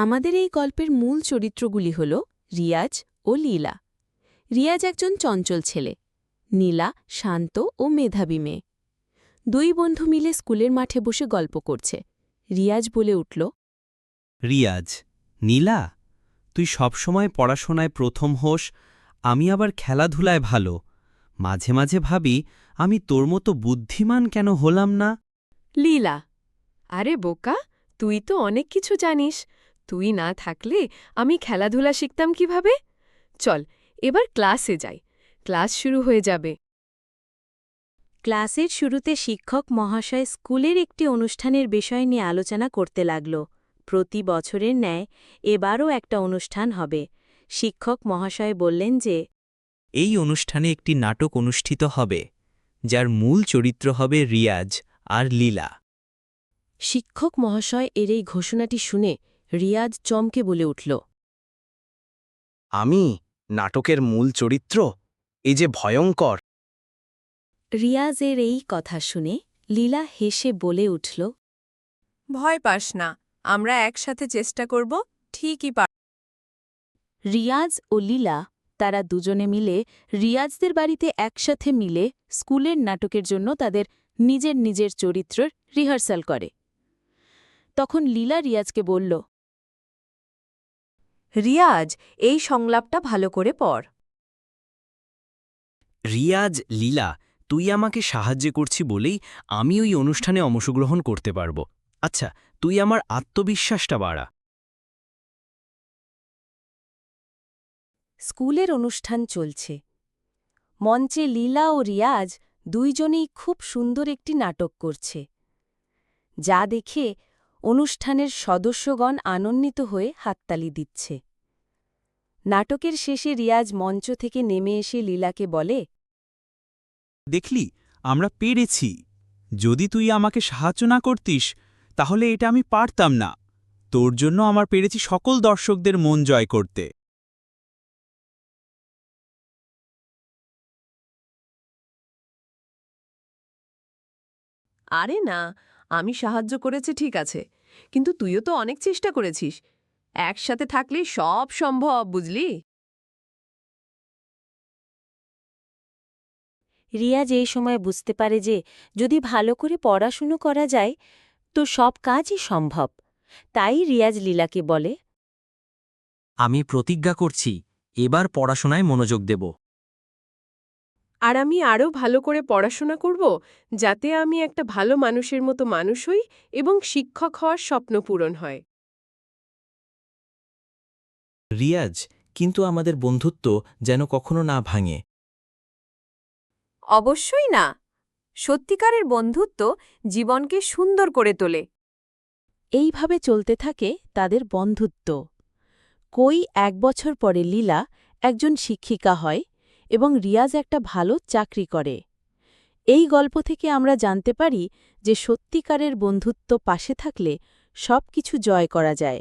আমাদের এই গল্পের মূল চরিত্রগুলি হল রিয়াজ ও লীলা। রিয়াজ একজন চঞ্চল ছেলে, নীলা শান্ত ও মেধাবী মেয়ে। দুই বন্ধু মিলে স্কুলের মাঠে বসে গল্প করছে। রিয়াজ বলে উঠল, রিয়াজ, নীলা, তুই সবসময় পড়াশোনায় প্রথম হোস, আমি আবার খেলাধুলায় ভালো। মাঝে মাঝে ভাবি আমি তোর মতো বুদ্ধিমান কেন হলাম না। লীলা, আরে বোকা, তুই তো অনেক কিছু জানিস। তুই না থাকলে আমি খেলাধুলা শিখতাম কিভাবে? চল এবার ক্লাসে যাই, ক্লাস শুরু হয়ে যাবে। ক্লাসের শুরুতে শিক্ষক মহাশয় স্কুলের একটি অনুষ্ঠানের বিষয় নিয়ে আলোচনা করতে লাগল। প্রতি বছরের ন্যায় এবারও একটা অনুষ্ঠান হবে। শিক্ষক মহাশয় বললেন যে, এই অনুষ্ঠানে একটি নাটক অনুষ্ঠিত হবে, যার মূল চরিত্র হবে রিয়াজ আর লীলা। শিক্ষক মহাশয় এর এই ঘোষণাটি শুনে রিয়াজ চমকে বলে উঠল, আমি নাটকের মূল চরিত্র? এই যে ভয়ঙ্কর! রিয়াজের এই কথা শুনে লীলা হেসে বলে উঠল, ভয় পাস না, আমরা একসাথে চেষ্টা করব, ঠিকই পার। রিয়াজ ও লীলা তারা দুজনে মিলে রিয়াজদের বাড়িতে একসাথে মিলে স্কুলের নাটকের জন্য তাদের নিজের নিজের চরিত্রের রিহার্সাল করে। তখন লীলা রিয়াজকে বলল, রিয়াজ, এই সংলাপটা ভালো করে পড়। রিয়াজ, লীলা, তুই আমাকে সাহায্য করছি বলেই আমি ওই অনুষ্ঠানে অংশগ্রহণ করতে পারব। আচ্ছা, তুই আমার আত্মবিশ্বাসটা বাড়া। স্কুলের অনুষ্ঠান চলছে। মঞ্চে লীলা ও রিয়াজ দুইজনেই খুব সুন্দর একটি নাটক করছে, যা দেখে অনুষ্ঠানের সদস্যগণ আনন্দিত হয়ে হাততালি দিচ্ছে। নাটকের শেষে রিয়াজ মঞ্চ থেকে নেমে এসে লীলাকে বলে, দেখলি, আমরা পেরেছি। যদি তুই আমাকে সাহায্য না করতিস তাহলে এটা আমি পারতাম না। তোর জন্য আমার পেরেছি সকল দর্শকদের মন জয় করতে। আরে না, আমি সাহায্য করেছি ঠিক আছে, কিন্তু তুইও তো অনেক চেষ্টা করেছিস। একসাথে থাকলেই সব সম্ভব, বুঝলি? রিয়াজ এই সময় বুঝতে পারে যে যদি ভালো করে পড়াশুনো করা যায় তো সব কাজই সম্ভব। তাই রিয়াজ লীলাকে বলে, আমি প্রতিজ্ঞা করছি, এবার পড়াশোনায় মনোযোগ দেব। আর আমি আরও ভালো করে পড়াশোনা করব, যাতে আমি একটা ভালো মানুষের মতো মানুষ হই এবং শিক্ষক হওয়ার স্বপ্ন পূরণ হয়। রিয়াজ, কিন্তু আমাদের বন্ধুত্ব যেন কখনো না ভাঙে। অবশ্যই না। সত্যিকারের বন্ধুত্ব জীবনকে সুন্দর করে তোলে। এইভাবে চলতে থাকে তাদের বন্ধুত্ব। কই 1 বছর পরে লীলা একজন শিক্ষিকা হয় এবং রিয়াজ একটা ভালো চাকরি করে। এই গল্প থেকে আমরা জানতে পারি যে সত্যিকারের বন্ধুত্ব পাশে থাকলে সবকিছু জয় করা যায়।